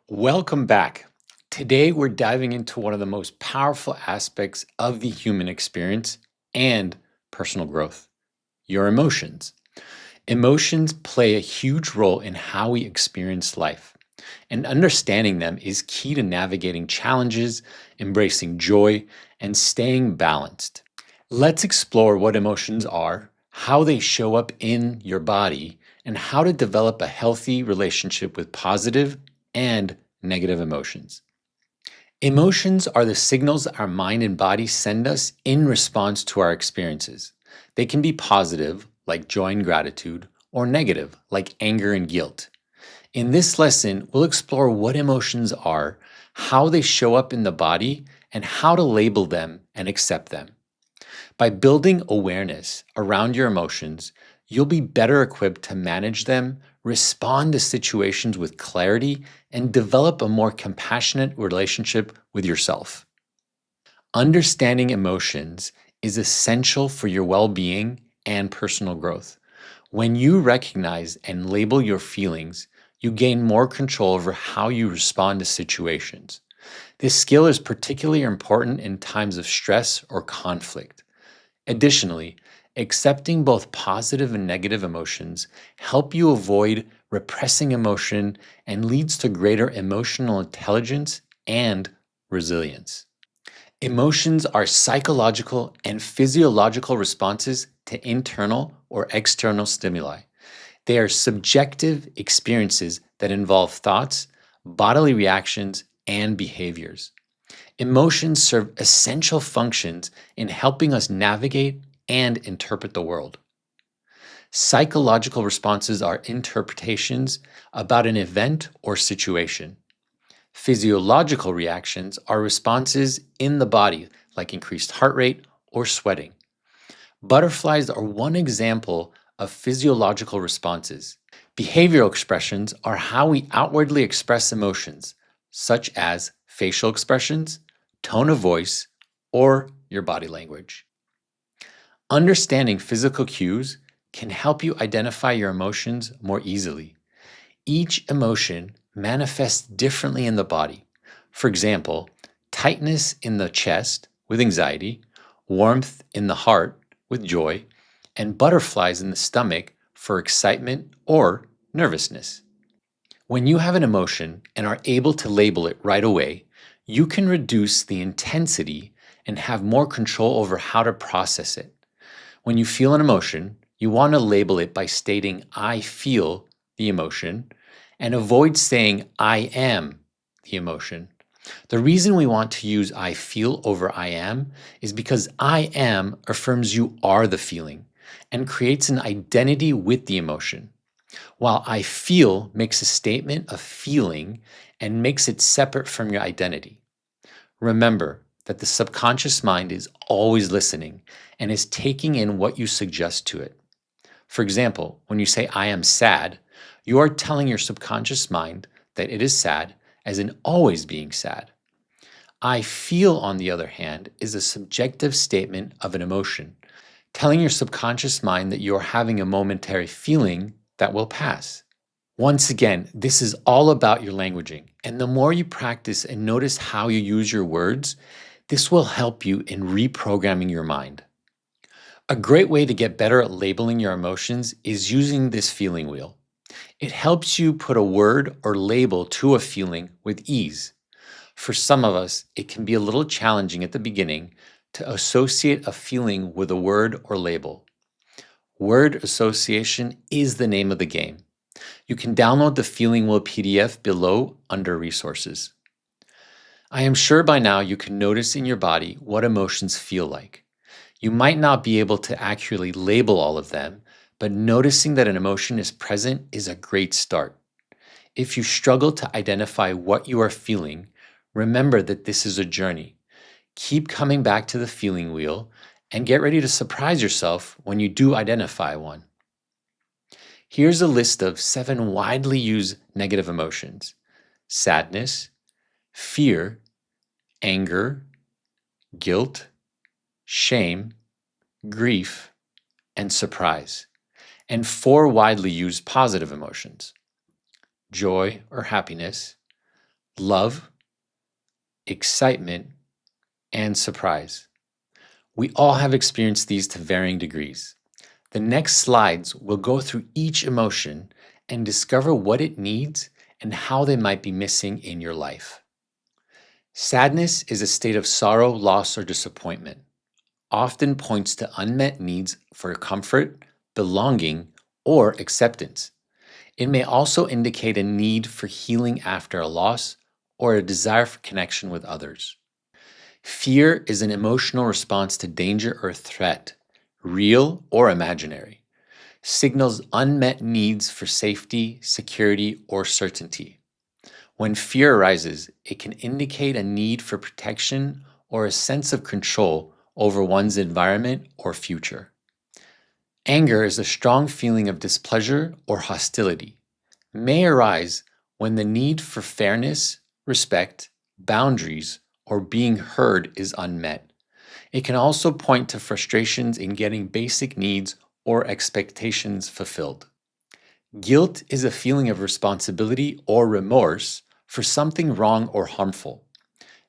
Welcome back. Today, we're diving into one of the most powerful aspects of the human experience and personal growth: your emotions. Emotions play a huge role in how we experience life, and understanding them is key to navigating challenges, embracing joy, and staying balanced. Let's explore what emotions are, how they show up in your body, and how to develop a healthy relationship with positive and negative emotions. Emotions are the signals our mind and body send us in response to our experiences. They can be positive, like joy and gratitude, or negative, like anger and guilt. In this lesson, we'll explore what emotions are, how they show up in the body, and how to label them and accept them. By building awareness around your emotions, you'll be better equipped to manage them, respond to situations with clarity, and develop a more compassionate relationship with yourself. Understanding emotions is essential for your well being and personal growth. When you recognize and label your feelings, you gain more control over how you respond to situations. This skill is particularly important in times of stress or conflict. Additionally, accepting both positive and negative emotions help you avoid repressing emotion and leads to greater emotional intelligence and resilience. Emotions are psychological and physiological responses to internal or external stimuli. They are subjective experiences that involve thoughts, bodily reactions, and behaviors. Emotions serve essential functions in helping us navigate and interpret the world. Psychological responses are interpretations about an event or situation. Physiological reactions are responses in the body, like increased heart rate or sweating. Butterflies are one example of physiological responses. Behavioral expressions are how we outwardly express emotions, such as facial expressions, tone of voice, or your body language. Understanding physical cues can help you identify your emotions more easily. Each emotion manifests differently in the body. For example, tightness in the chest with anxiety, warmth in the heart with joy, and butterflies in the stomach for excitement or nervousness. When you have an emotion and are able to label it right away, you can reduce the intensity and have more control over how to process it. When you feel an emotion, you want to label it by stating, I feel the emotion, and avoid saying, I am the emotion. The reason we want to use I feel over I am is because I am affirms you are the feeling and creates an identity with the emotion, while I feel makes a statement of feeling and makes it separate from your identity. Remember that the subconscious mind is always listening and is taking in what you suggest to it. For example, when you say, I am sad, you are telling your subconscious mind that it is sad, as in always being sad. I feel, on the other hand, is a subjective statement of an emotion, telling your subconscious mind that you are having a momentary feeling that will pass. Once again, this is all about your languaging, and the more you practice and notice how you use your words, this will help you in reprogramming your mind. A great way to get better at labeling your emotions is using this feeling wheel. It helps you put a word or label to a feeling with ease. For some of us, it can be a little challenging at the beginning to associate a feeling with a word or label. Word association is the name of the game. You can download the Feeling Wheel PDF below under Resources. I am sure by now you can notice in your body what emotions feel like. You might not be able to accurately label all of them, but noticing that an emotion is present is a great start. If you struggle to identify what you are feeling, remember that this is a journey. Keep coming back to the feeling wheel and get ready to surprise yourself when you do identify one. Here's a list of 7 widely used negative emotions: sadness, fear, anger, guilt, shame, grief, and surprise, and 4 widely used positive emotions: joy or happiness, love, excitement, and surprise. We all have experienced these to varying degrees. The next slides will go through each emotion and discover what it needs and how they might be missing in your life. Sadness is a state of sorrow, loss, or disappointment. Often points to unmet needs for comfort, belonging, or acceptance. It may also indicate a need for healing after a loss or a desire for connection with others. Fear is an emotional response to danger or threat, real or imaginary. Signals unmet needs for safety, security, or certainty. When fear arises, it can indicate a need for protection or a sense of control over one's environment or future. Anger is a strong feeling of displeasure or hostility. May arise when the need for fairness, respect, boundaries, or being heard is unmet. It can also point to frustrations in getting basic needs or expectations fulfilled. Guilt is a feeling of responsibility or remorse for something wrong or harmful.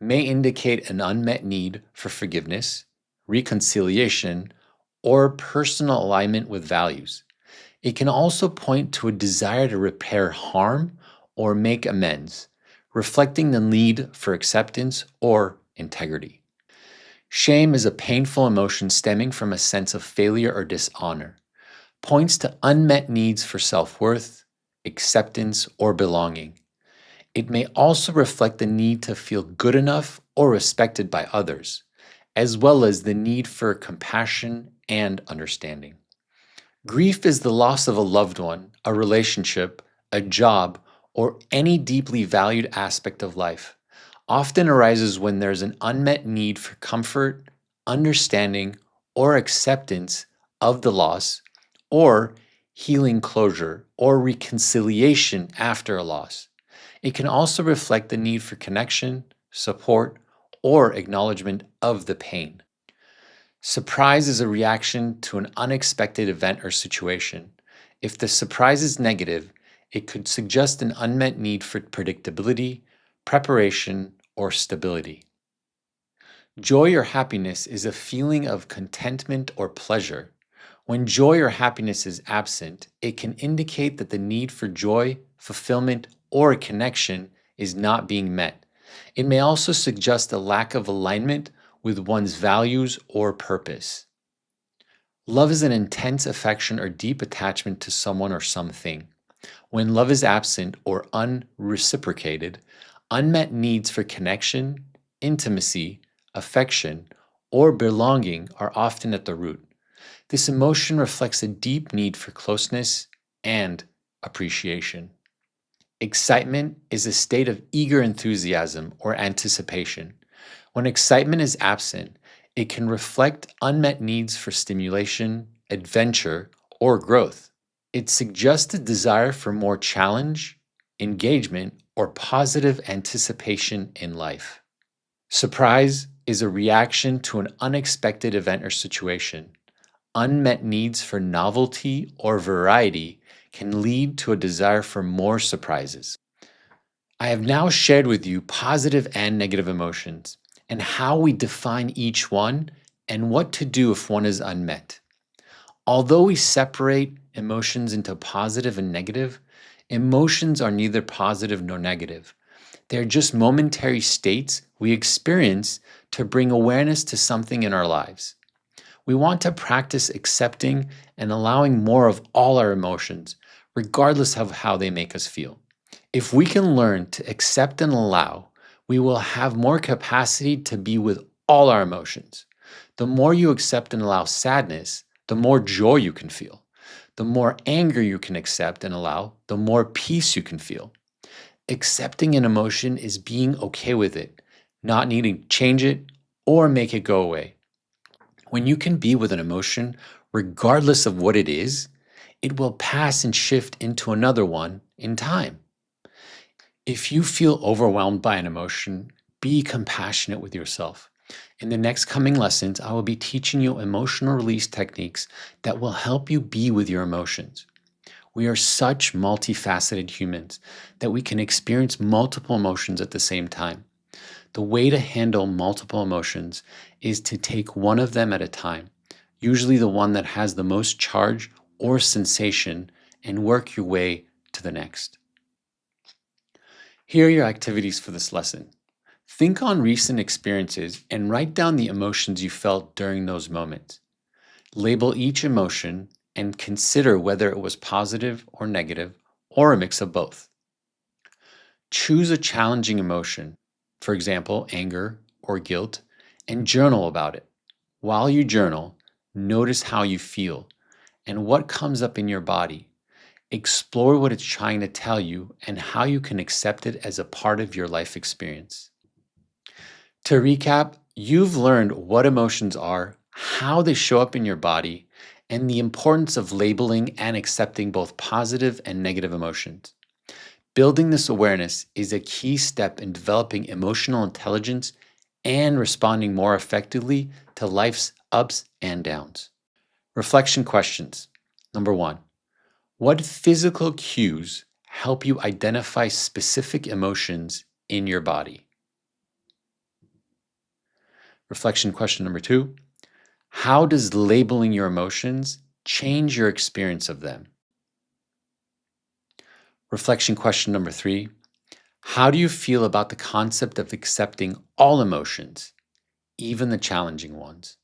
May indicate an unmet need for forgiveness, reconciliation, or personal alignment with values. It can also point to a desire to repair harm or make amends, reflecting the need for acceptance or integrity. Shame is a painful emotion stemming from a sense of failure or dishonor. Points to unmet needs for self-worth, acceptance, or belonging. It may also reflect the need to feel good enough or respected by others, as well as the need for compassion and understanding. Grief is the loss of a loved one, a relationship, a job, or any deeply valued aspect of life. Often arises when there's an unmet need for comfort, understanding, or acceptance of the loss, or healing closure or reconciliation after a loss. It can also reflect the need for connection, support, or acknowledgement of the pain. Surprise is a reaction to an unexpected event or situation. If the surprise is negative, it could suggest an unmet need for predictability, preparation, or stability. Joy or happiness is a feeling of contentment or pleasure. When joy or happiness is absent, it can indicate that the need for joy, fulfillment, or a connection is not being met. It may also suggest a lack of alignment with one's values or purpose. Love is an intense affection or deep attachment to someone or something. When love is absent or unreciprocated, unmet needs for connection, intimacy, affection, or belonging are often at the root. This emotion reflects a deep need for closeness and appreciation. Excitement is a state of eager enthusiasm or anticipation. When excitement is absent, it can reflect unmet needs for stimulation, adventure, or growth. It suggests a desire for more challenge, engagement, or positive anticipation in life. Surprise is a reaction to an unexpected event or situation. Unmet needs for novelty or variety can lead to a desire for more surprises. I have now shared with you positive and negative emotions and how we define each one and what to do if one is unmet. Although we separate emotions into positive and negative, emotions are neither positive nor negative. They're just momentary states we experience to bring awareness to something in our lives. We want to practice accepting and allowing more of all our emotions, regardless of how they make us feel. If we can learn to accept and allow, we will have more capacity to be with all our emotions. The more you accept and allow sadness, the more joy you can feel. The more anger you can accept and allow, the more peace you can feel. Accepting an emotion is being okay with it, not needing to change it or make it go away. When you can be with an emotion, regardless of what it is, it will pass and shift into another one in time. If you feel overwhelmed by an emotion, be compassionate with yourself. In the next coming lessons, I will be teaching you emotional release techniques that will help you be with your emotions. We are such multifaceted humans that we can experience multiple emotions at the same time. The way to handle multiple emotions is to take one of them at a time, usually the one that has the most charge or sensation, and work your way to the next. Here are your activities for this lesson. Think on recent experiences and write down the emotions you felt during those moments. Label each emotion and consider whether it was positive or negative or a mix of both. Choose a challenging emotion, for example, anger or guilt, and journal about it. While you journal, notice how you feel and what comes up in your body. Explore what it's trying to tell you and how you can accept it as a part of your life experience. To recap, you've learned what emotions are, how they show up in your body, and the importance of labeling and accepting both positive and negative emotions. Building this awareness is a key step in developing emotional intelligence and responding more effectively to life's ups and downs. Reflection questions. Number 1, what physical cues help you identify specific emotions in your body? Reflection question number 2, how does labeling your emotions change your experience of them? Reflection question number 3, how do you feel about the concept of accepting all emotions, even the challenging ones?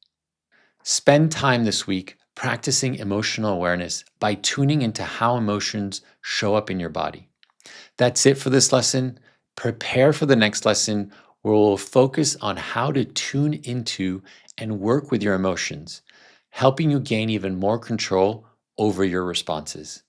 Spend time this week practicing emotional awareness by tuning into how emotions show up in your body. That's it for this lesson. Prepare for the next lesson where we'll focus on how to tune into and work with your emotions, helping you gain even more control over your responses.